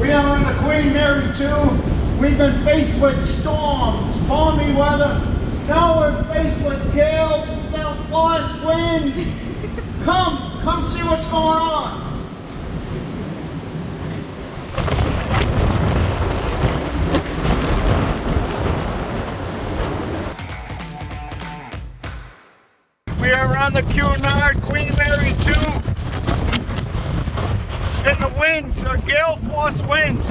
We are on the Queen Mary 2. We've been faced with storms, balmy weather. Now we're faced with Gale-Force winds. Come see what's going on. We are on the Cunard Queen Mary 2. And the winds are Gale-Force winds.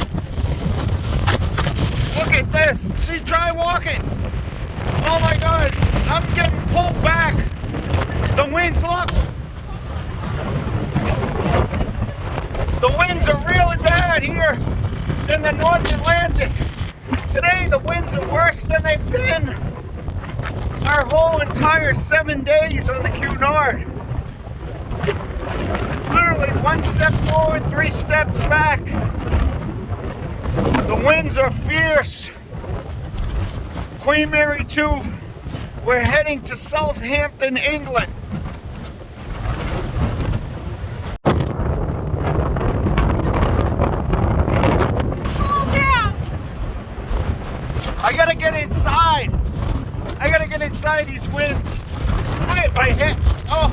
Look at this. See, try walking. Oh my God, I'm getting pulled back. The winds, look. The winds are really bad here in the North Atlantic. Today the winds are worse than they've been our whole entire 7 days on the Cunard. Literally 1 step forward, 3 steps back. The winds are fierce. Queen Mary 2, we're heading to Southampton, England. I gotta get inside. I gotta get inside these winds. Look at my head. Oh.